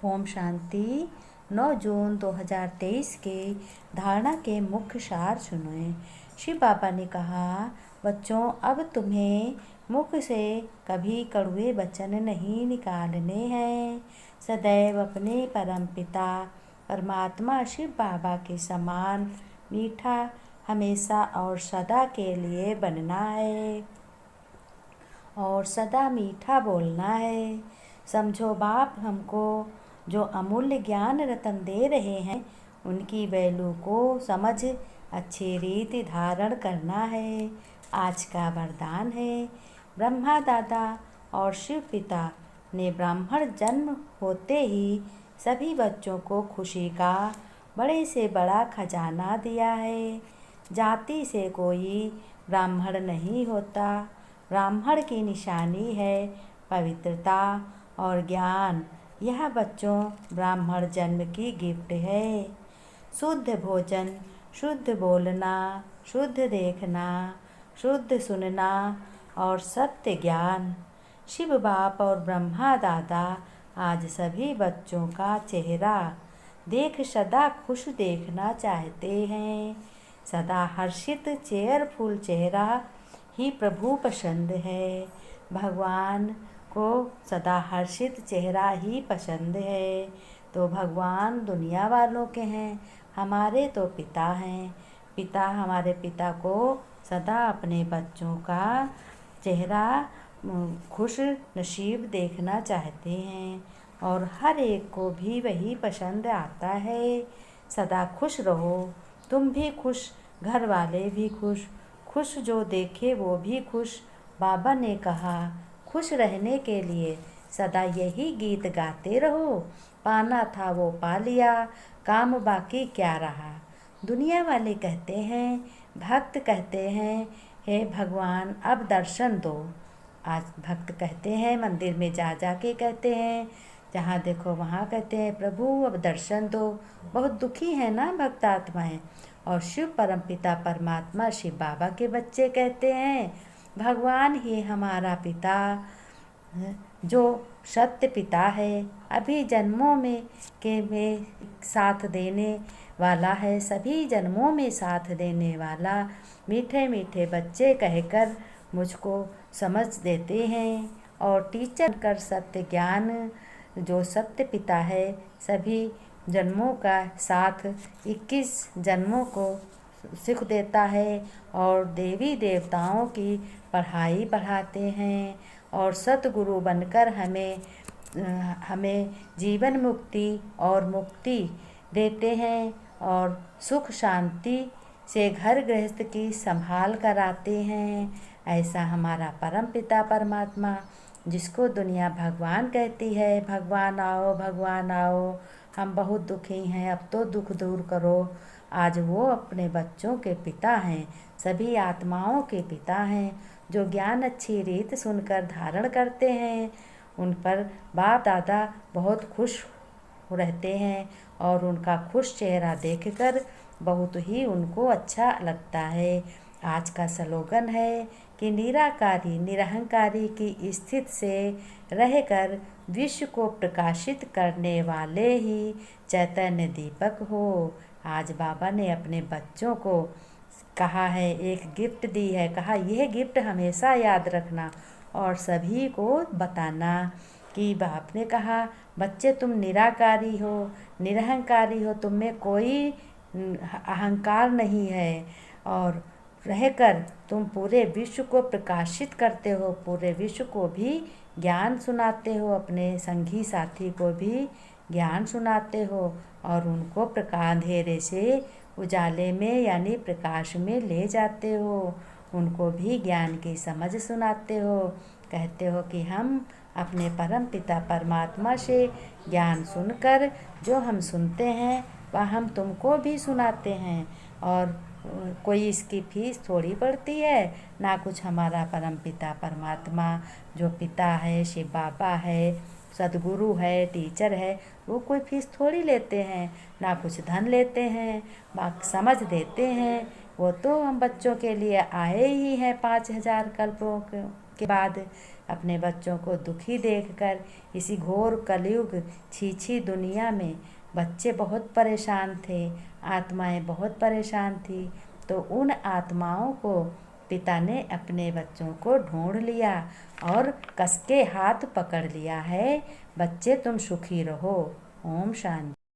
ओम शांति। 9 जून 2023 के धारणा के मुख्य सार सुनिए। शिव बाबा ने कहा, बच्चों, अब तुम्हें मुख से कभी कड़वे वचन नहीं निकालने हैं। सदैव अपने परमपिता परमात्मा शिव बाबा के समान मीठा हमेशा और सदा के लिए बनना है और सदा मीठा बोलना है। समझो, बाप हमको जो अमूल्य ज्ञान रतन दे रहे हैं, उनकी वैल्यू को समझ अच्छी रीति धारण करना है। आज का वरदान है। ब्रह्मा दादा और शिव पिता ने ब्राह्मण जन्म होते ही सभी बच्चों को खुशी का बड़े से बड़ा खजाना दिया है। जाति से कोई ब्राह्मण नहीं होता। ब्राह्मण की निशानी है पवित्रता और ज्ञान। यह बच्चों ब्राह्मण जन्म की गिफ्ट है। शुद्ध भोजन, शुद्ध बोलना, शुद्ध देखना, शुद्ध सुनना और सत्य ज्ञान। शिव बाप और ब्रह्मा दादा आज सभी बच्चों का चेहरा देख सदा खुश देखना चाहते हैं। सदा हर्षित चेयरफुल चेहरा ही प्रभु पसंद है। भगवान को सदा हर्षित चेहरा ही पसंद है। तो भगवान दुनिया वालों के हैं, हमारे तो पिता हैं। पिता हमारे पिता को सदा अपने बच्चों का चेहरा खुश नसीब देखना चाहते हैं और हर एक को भी वही पसंद आता है। सदा खुश रहो, तुम भी खुश, घर वाले भी खुश, खुश जो देखे वो भी खुश। बाबा ने कहा, खुश रहने के लिए सदा यही गीत गाते रहो। पाना था वो पा लिया, काम बाकी क्या रहा। दुनिया वाले कहते हैं, भक्त कहते हैं, हे भगवान अब दर्शन दो। आज भक्त कहते हैं, मंदिर में जा जा के कहते हैं, जहाँ देखो वहाँ कहते हैं, प्रभु अब दर्शन दो। बहुत दुखी है ना भक्त आत्माएं। और शिव परमपिता परमात्मा शिव बाबा के बच्चे कहते हैं, भगवान ही हमारा पिता जो सत्य पिता है, अभी जन्मों में साथ देने वाला है, सभी जन्मों में साथ देने वाला। मीठे मीठे बच्चे कहकर मुझको समझ देते हैं और टीचर कर सत्य ज्ञान जो सत्य पिता है, सभी जन्मों का साथ 21 जन्मों को सुख देता है और देवी देवताओं की पढ़ाई बढ़ाते हैं और सतगुरु बनकर हमें जीवन मुक्ति और मुक्ति देते हैं और सुख शांति से घर गृहस्थ की संभाल कराते हैं। ऐसा हमारा परम पिता परमात्मा, जिसको दुनिया भगवान कहती है, भगवान आओ, भगवान आओ, हम बहुत दुखी हैं, अब तो दुख दूर करो। आज वो अपने बच्चों के पिता हैं, सभी आत्माओं के पिता हैं, जो ज्ञान अच्छी रीत सुनकर धारण करते हैं। उन पर बाप दादा बहुत खुश रहते हैं और उनका खुश चेहरा देखकर बहुत ही उनको अच्छा लगता है। आज का स्लोगन है कि निराकारी निरहंकारी की स्थिति से रहकर विश्व को प्रकाशित करने वाले ही चैतन्य दीपक हो। आज बाबा ने अपने बच्चों को कहा है, एक गिफ्ट दी है, कहा यह गिफ्ट हमेशा याद रखना और सभी को बताना कि बाप ने कहा, बच्चे तुम निराकारी हो, निरहंकारी हो, तुम में कोई अहंकार नहीं है और रहकर तुम पूरे विश्व को प्रकाशित करते हो, पूरे विश्व को भी ज्ञान सुनाते हो, अपने संगी साथी को भी ज्ञान सुनाते हो और उनको अंधेरे से उजाले में यानी प्रकाश में ले जाते हो, उनको भी ज्ञान की समझ सुनाते हो। कहते हो कि हम अपने परम पिता परमात्मा से ज्ञान सुनकर जो हम सुनते हैं वह हम तुमको भी सुनाते हैं और कोई इसकी फीस थोड़ी पड़ती है ना कुछ। हमारा परम पिता परमात्मा जो पिता है, शिव बाबा है, सदगुरु है, टीचर है, वो कोई फीस थोड़ी लेते हैं, ना कुछ धन लेते हैं, समझ देते हैं। वो तो हम बच्चों के लिए आए ही हैं 5000 कल्पों के बाद अपने बच्चों को दुखी देखकर इसी घोर कलयुग छीछी दुनिया में बच्चे बहुत परेशान थे, आत्माएं बहुत परेशान थी। तो उन आत्माओं को पिता ने अपने बच्चों को ढूंढ लिया और कस के हाथ पकड़ लिया है। बच्चे तुम सुखी रहो। ओम शांति।